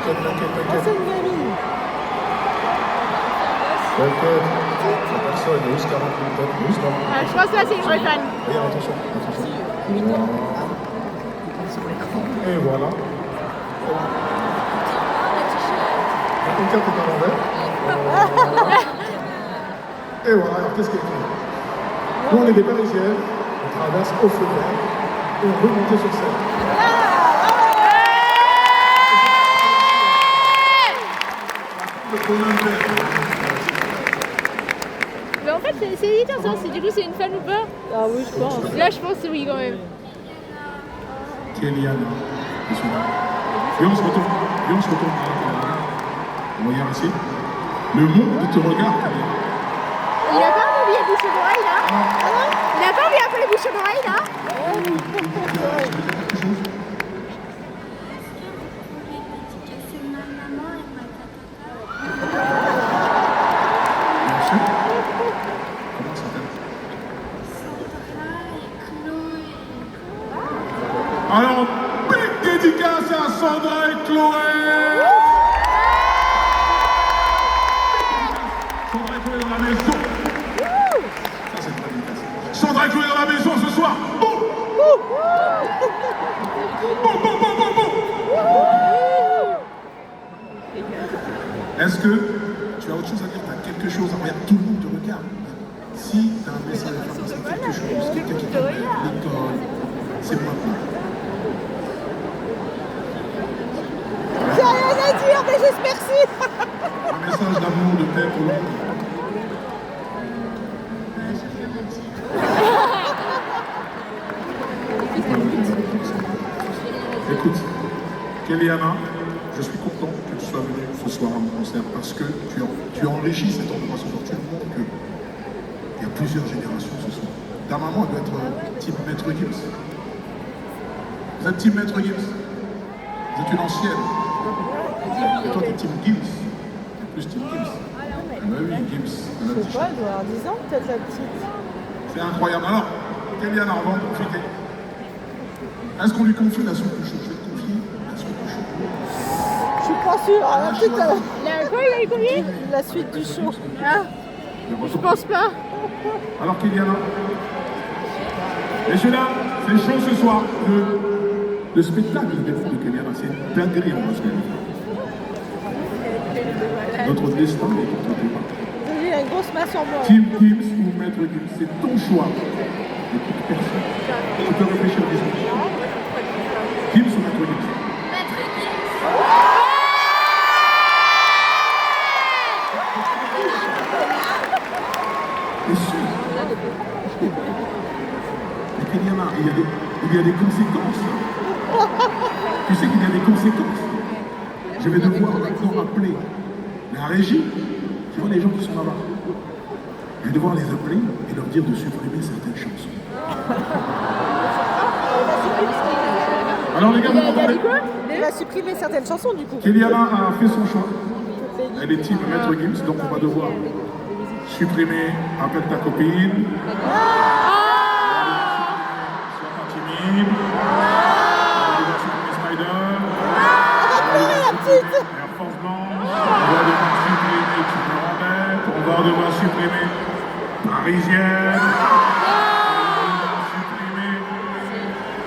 [SPEAKER 3] T'inquiète.
[SPEAKER 7] C'est une gamine.
[SPEAKER 3] T'inquiète. La personne, il y a juste 40 minutes.
[SPEAKER 5] Ah, je pense que là, c'est une vraie fan.
[SPEAKER 3] Regarde, attention. Et voilà. La pancarte est à l'envers. Et voilà, alors qu'est-ce qu'elle fait? Nous, on est des Parisiennes, on traverse au feu vert et on veut monter sur scène.
[SPEAKER 5] Mais en fait, c'est évident ça, du coup, c'est une fan ou pas?
[SPEAKER 7] Ah oui, je pense.
[SPEAKER 5] Là, je pense que oui, quand même.
[SPEAKER 3] Kéliana, monsieur là. Et on se retourne. Regarde ici. Le monde te regarde, Kéliana.
[SPEAKER 5] Il a pas oublié les bouchons d'oreilles là? Il a pas oublié un peu les bouchons d'oreilles là?
[SPEAKER 3] Merci. Comment ça s'appelle? Alors, big dédicace à Sandra et Chloé. Sandra et Chloé dans la maison. Ça, c'est pas dédicace. Sandra et Chloé dans la maison ce soir. Boum. Est-ce que tu as autre chose à dire? Tu as quelque chose à dire? Tout le monde te regarde. Si tu as un message à faire passer, quelque chose, quelqu'un qui t'appelle, l'école, c'est maintenant.
[SPEAKER 7] J'ai rien à dire, mais juste merci.
[SPEAKER 3] Un message d'amour, de paix pour le monde. Écoute, Kéliana, je suis content que tu sois venue ce soir à mon concert parce que tu enrichis cette endroit ce soir. Tu montres qu'il y a plusieurs générations ce soir. Ta maman doit être team Maître Gims. Vous êtes team Maître Gims. Vous êtes une ancienne. Et toi, tu es team Gims. Tu es plus team Gims. Ah bah oui, Gims.
[SPEAKER 7] Je sais pas, elle doit avoir 10 ans peut-être la petite.
[SPEAKER 3] C'est incroyable. Alors, Kéliana, on va en profiter. Est-ce qu'on lui confie la suite du show? Je vais te confier la suite du show.
[SPEAKER 7] Je suis pas sûre. La petite,
[SPEAKER 5] Quoi, il a eu combien?
[SPEAKER 7] la suite du show.
[SPEAKER 5] Ah, je pense pas.
[SPEAKER 3] Alors, Kéliana, messieurs là, c'est chaud ce soir. Le spectacle de Kéliana, c'est une dinguerie en ce moment. Notre destin est contre tes mains.
[SPEAKER 7] Il a une grosse masse en moi.
[SPEAKER 3] Team Gims ou Maître Gims, c'est ton choix. Écoute personne. Tu peux réfléchir à des choses. Gims ou Maître Gims? Bien sûr. Mais Kéliana, il y a des conséquences. Tu sais qu'il y a des conséquences. Je vais devoir maintenant appeler la régie. Tu vois les gens qui sont là-bas. Je vais devoir les appeler et leur dire de supprimer certaines chansons. Alors les gars, vous m'entendez?
[SPEAKER 7] Il va supprimer certaines chansons du coup.
[SPEAKER 3] Kéliana a fait son choix. elle est team Maître Gims, donc on va devoir supprimer Appelle ta copine. Sois pas timide. On va devoir supprimer Spider. Air Force Blanche. On va devoir supprimer Tu me remets. On va devoir supprimer Parisienne.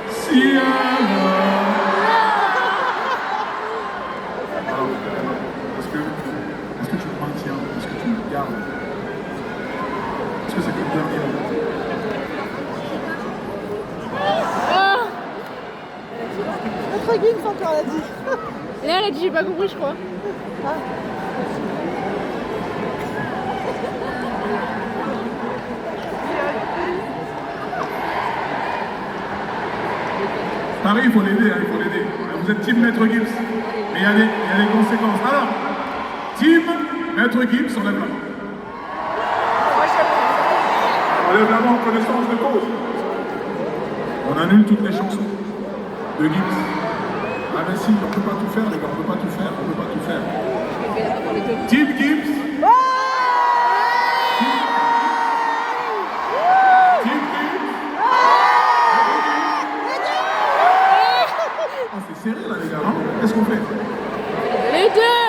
[SPEAKER 3] Si alors. Est-ce que tu me maintiens? Est-ce que tu me gardes? Est-ce que c'est le dernier mot?
[SPEAKER 7] Notre Gims encore l'a dit.
[SPEAKER 5] Là, elle a dit j'ai pas compris, je crois.
[SPEAKER 3] Paris, il faut l'aider, il faut l'aider. Vous êtes team Maître Gims, mais il y a des conséquences. Alors, team Maître Gims, on lève la main. On lève la main en connaissance de cause. On annule toutes les chansons de Gims. Ah mais si, on ne peut pas tout faire, les gars, on ne peut pas tout faire, on ne peut pas tout faire. Team Gims. Team Gims. Ah, c'est serré là, les gars, hein? Qu'est-ce qu'on fait?
[SPEAKER 5] Les deux.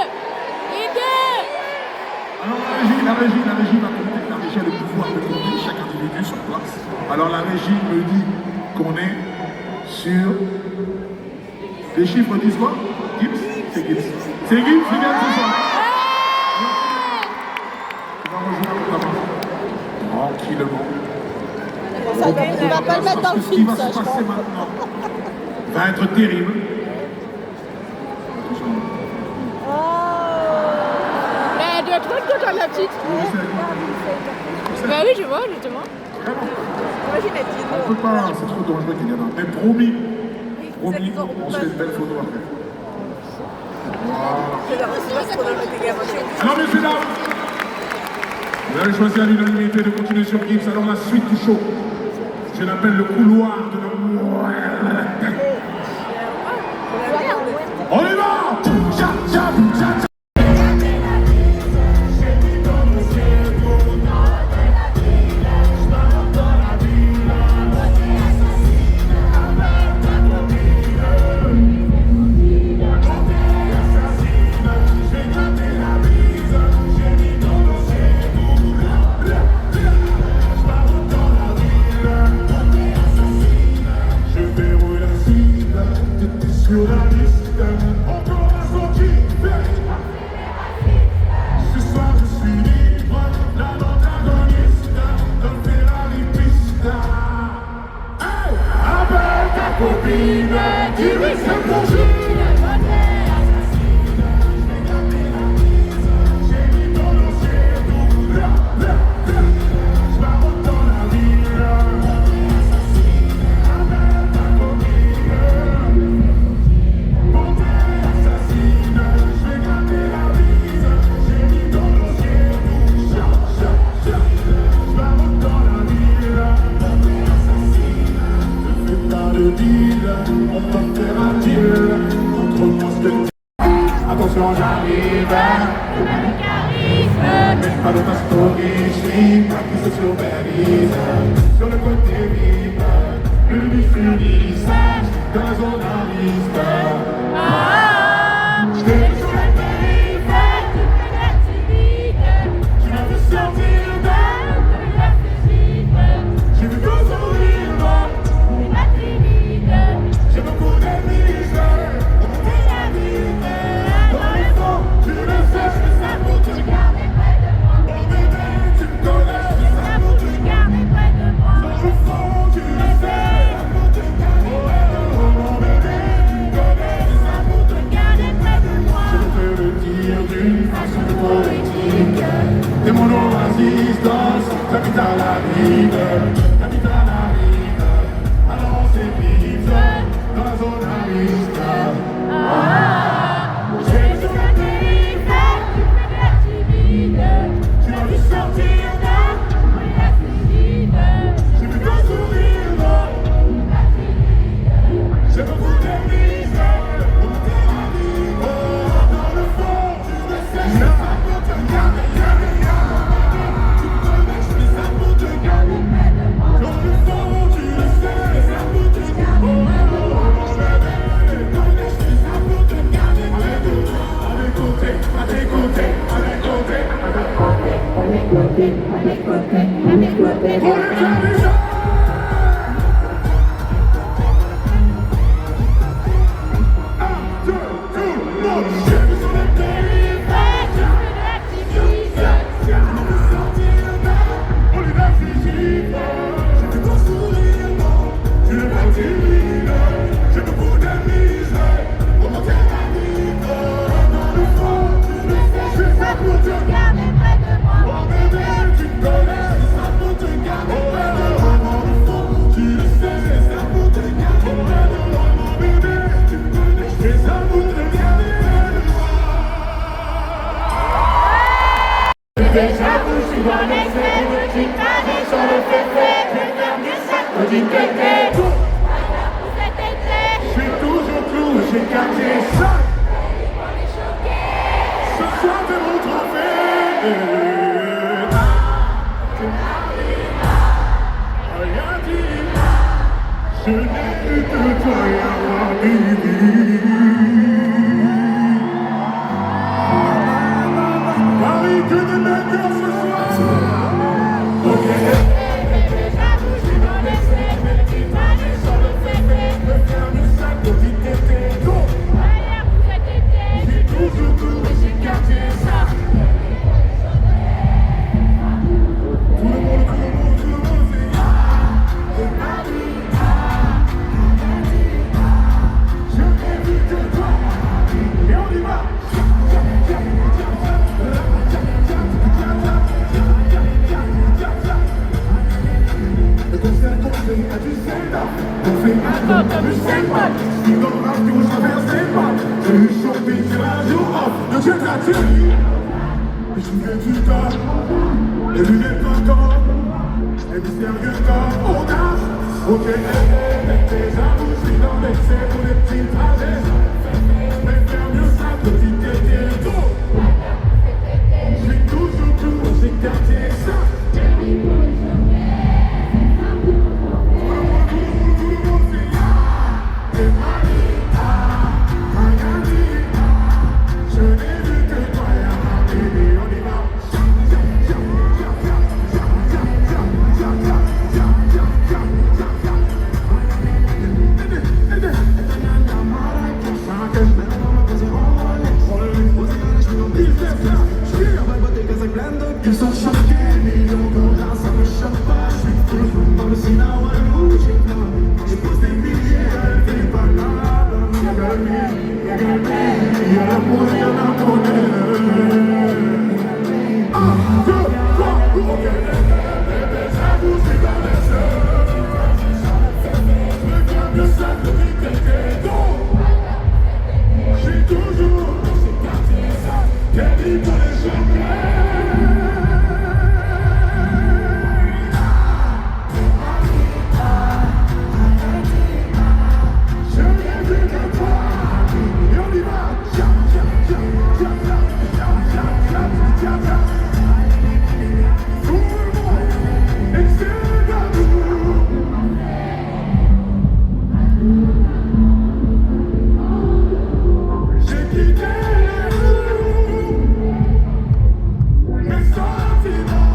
[SPEAKER 3] Alors la régie va compter, la régie a le pouvoir de compter chaque individu sur place. Alors la régie me dit qu'on est sur... Les chiffres disent quoi? Gims? C'est Gims. C'est Gims qui gagne ce soir. Tu vas rejoindre ta main. Tranquillement.
[SPEAKER 7] Ça, il va pas le mettre dans le
[SPEAKER 3] Ce qui
[SPEAKER 7] film,
[SPEAKER 3] va
[SPEAKER 7] ça,
[SPEAKER 3] se
[SPEAKER 7] je crois.
[SPEAKER 3] passer maintenant va être terrible.
[SPEAKER 5] Bah, elle doit être trop contente, la petite. Bah oui, je vois, justement.
[SPEAKER 7] Imagine la petite.
[SPEAKER 3] On peut pas, c'est trop dangereux qu'il y en a. Mais promis, on se fait une belle photo après. Alors messieurs, dames, vous avez choisi à l'unanimité de continuer sur Gims. Alors la suite du show, je l'appelle le couloir de la mouette. On y va! Tcha, tcha, tcha, tcha. Sur la liste, encore un son qui fait. Ce soir je suis libre, là l'antagoniste, dans le Ferrari pista. Hey! Appelle ta copine, dis-lui c'est pour jouer. J'ai mis ton dossier tout là, là, là. Je m'arrête dans la ville. Appelle ta copine. On va faire un deal entre mousquetaires. Attention, j'arrive. Mais pas de ta story, je suis practice sur Belize. Sur le côté vive, le diffusage dans la zone à risque. Je t'ai vu sur la périphérie, tu m'as fait sortir d'elle. J'ai vu ton sourire. J'ai beaucoup d'églises, on montait la ville. Dans les fonds, tu le sais, je fais ça pour te garder près de moi. Mon bébé, tu me connais, je fais ça pour te garder près de moi. Dans le fond, tu le sais, pour te garder près de moi. Mon bébé, tu me connais, je fais ça pour te garder. petit tété.
[SPEAKER 5] Cet été,
[SPEAKER 3] Je suis toujours clou, j'ai gagné ça.
[SPEAKER 5] on est choqué.
[SPEAKER 3] Ce soir de mon trophée. Rien dit. Je n'ai vu que toi, Yawa Bibi. Paris, que des meilleurs ce soir. Ok.
[SPEAKER 5] J'avoue, je suis dans les scènes, tu m'as dit sur le fété.
[SPEAKER 3] Ferme ça, petit tété. Go.
[SPEAKER 5] D'ailleurs, cet été,
[SPEAKER 3] J'ai toujours clou, j'ai gagné ça. Tout le monde, c'est je n'ai vu que toi. Et on y va. Le concert complet a du Zelda. On fait un temps comme du Zelda. Si dans le rap, je traverse pas. J'ai eu shopping, c'est un jour off. Le jet a tiré. Et je me du tas. Les lunettes encore. Les mystérieux corps. Audace. Ok, déjà vous suis dans l'excès pour les petits trajets. Mais faire mieux ça, petit tété. J'ai toujours tout, j'ai gardé ça. Je n'ai vu que toi, Yawa Bibi, on y va. Ils sont choqués, millions de dollars, ça me choque pas. Je suis toujours dans le cinéma, je pose des milliers, des bananes. Y'a l'amour, y'a la monnaie. 1, 2, 3, ok. J'avoue, c'est dans les yeux. Je me garde le sac de mes tétés. J'ai toujours, j'ai gardé ça. Quel livre pour les choquer. Je n'ai vu que toi. Et on y va. Tout le monde, excellent d'amour. J'ai quitté les roues. Mes sentiments,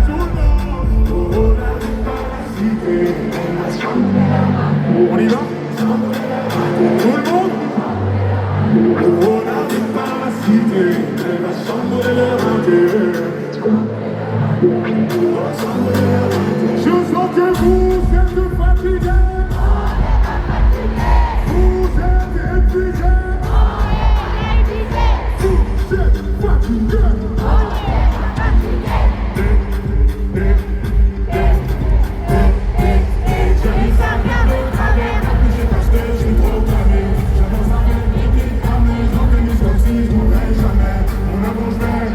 [SPEAKER 3] tout le monde, on n'arrive pas à la cité. On y va? Tout le monde? On n'arrive pas à la cité. Elle va s'envoler les ratés. Je sens que vous êtes fatigués. Vous êtes épuisés. Vous êtes fatigués. J'ai parce que je suis trop cramé. J'avance avec l'équipe cramée. J'organise comme si je mourrais jamais. On avance vers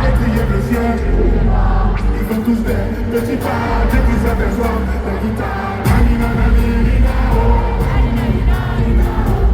[SPEAKER 3] étrier le ciel. Ils font tous des petits pas. Dès qu'ils s'aperçoivent la guitare. Nanina, nanina, oh. Nanina, nanina, oh.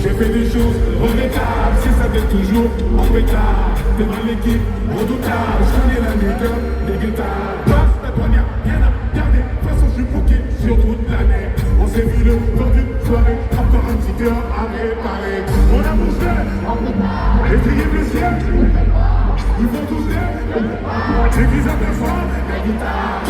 [SPEAKER 3] J'ai fait des choses regrettables, si ça fait toujours en pétard. Devant l'équipe redoutable, je connais la méthode des guitares. Passe la poignard, rien à garder. De toute façon, je suis bouqué sur toute l'année. On s'est vu le temps d'une soirée, encore un petit heure à réparer. On a bougé, étrier le ciel. Ils font tous des, dès qu'ils aperçoivent la guitare.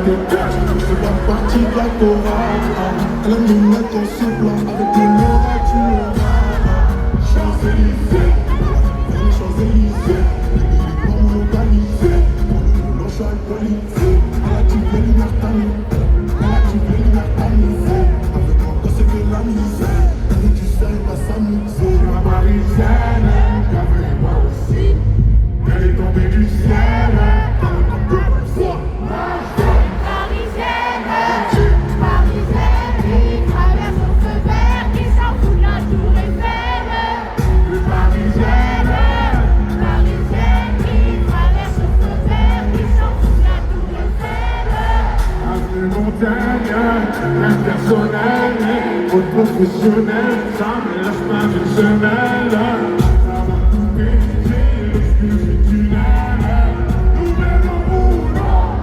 [SPEAKER 3] détache. C'est pas partie de la chorale. Elle aime nous mettre en ce blanc avec le Nora, tu l'auras. Champs-Élysées, les Champs-Élysées, les bombes localisées, l'enche alcoolisée. Elle a tué l'Imartani, elle a tué l'Imartani. Avec moi, quand c'est que la misère, elle tu sais, elle va s'amuser.
[SPEAKER 4] La parisienne, j'avais moi aussi. Elle est tombée du ciel.
[SPEAKER 5] Parisienne, parisienne, qui traverse son feu vert, qui s'en fout de la tour Eiffel.
[SPEAKER 4] Parisienne,
[SPEAKER 5] Parisienne, qui traverse son feu vert, qui s'en fout de la tour Eiffel.
[SPEAKER 4] avenue Montaigne, impersonnel, haute professionnelle, ça me lâche pas d'une semelle. Ça va couper, j'ai l'obscur du tunnel. Nouvelle en roulant,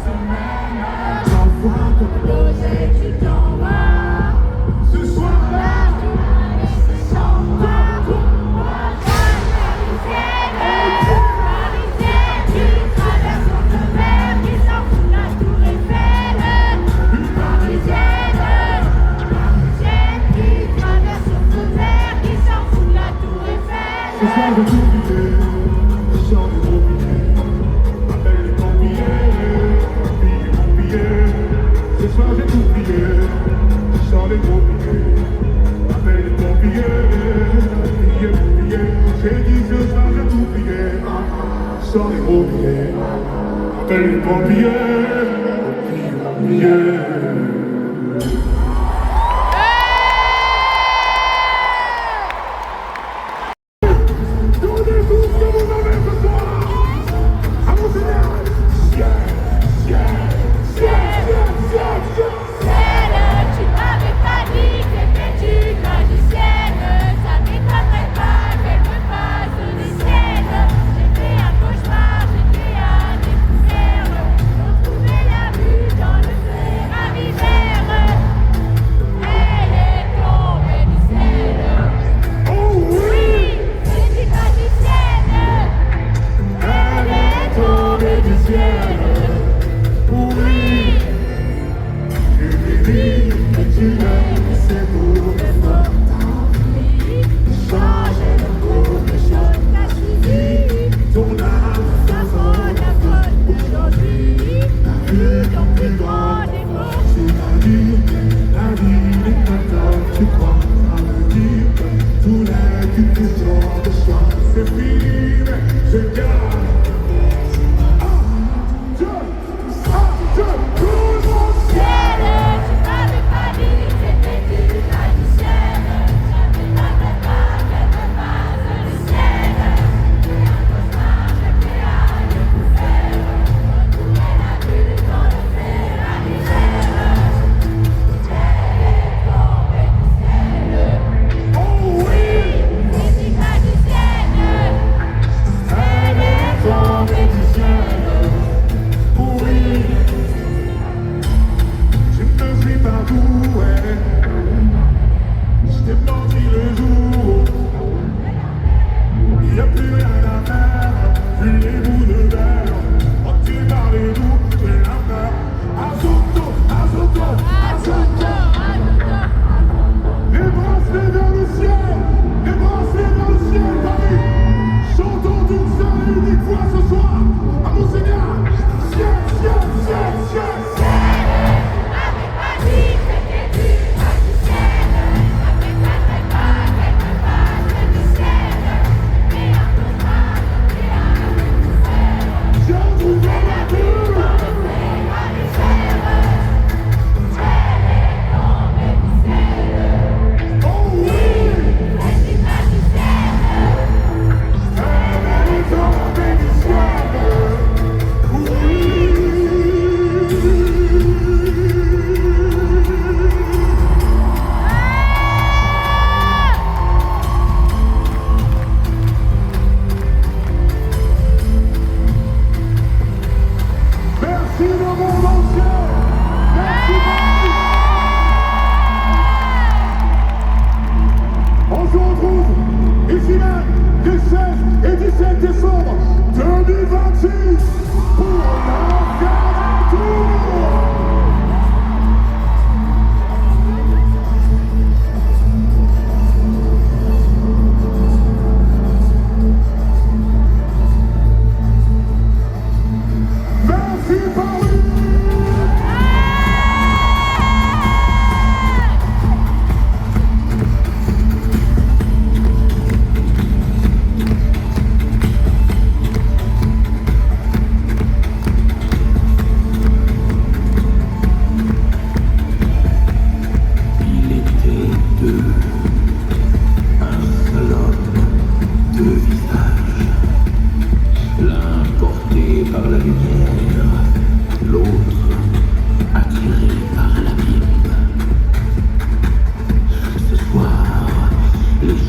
[SPEAKER 4] semaine. J'envoie comme
[SPEAKER 5] L'osé, tu t'en vas.
[SPEAKER 4] ce soir.
[SPEAKER 5] Parisienne, qui traverse son feu vert, qui s'en fout de la tour Eiffel. Parisienne, qui traverse son feu vert, qui s'en fout de la tour Eiffel.
[SPEAKER 4] Ce soir je tout billets, je sors des gros billets. M'appelle les billets, mon billet. Ce soir j'ai tout pillé, je sors des gros billets. M'appelle les billets, mon billet. J'ai dit ce soir j'ai tout pillé, je sors des gros billets. M'appelle les mon billet.
[SPEAKER 5] Tu m'avais pas dit que t'étais une magicienne. Ça m'étonnerait pas qu'elle me fasse des siennes. J'ai fait un cauchemar, j'étais à des poussières. Retrouver la vue dans le feu à l'hiver. Elle est tombée du ciel. Oui, c'est une magicienne. Elle est tombée du ciel. Oui. Changer le cours des choses qu'a suivi.
[SPEAKER 4] Ton âme,
[SPEAKER 5] Ça vaut la faute d'aujourd'hui. Vu ton plus grand défaut.
[SPEAKER 4] c'est la vie n'est pas top, tu crois à me dire tous les cultures de choix, c'est fini, mais je garde.
[SPEAKER 5] Ciel, tu m'avais pas dit que c'était une magicienne. Ça m'étonnerait pas qu'elle me fasse des siennes. J'ai un cauchemar, j'ai fait à des poussières. Retrouver la vue dans le feu à l'hiver. Elle est tombée du ciel. Oui, c'est une magicienne.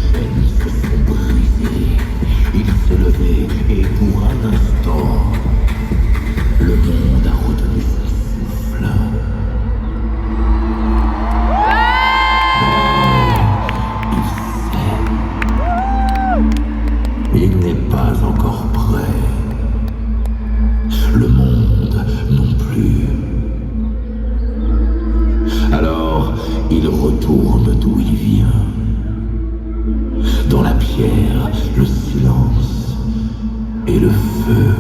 [SPEAKER 8] chaînes se sont brisées. Il s'est levé et pour un instant, le monde a retenu son souffle. Il n'est pas encore prêt. Le monde non plus. Alors, il retourne d'où il vient. Dans la pierre, le silence et le feu.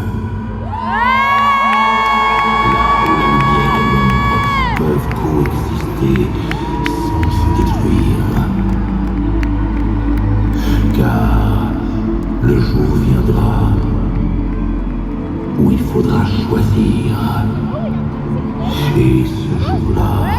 [SPEAKER 8] Là où la lumière et l'ombre peuvent coexister sans se détruire. Car le jour viendra où il faudra choisir. Et ce jour-là,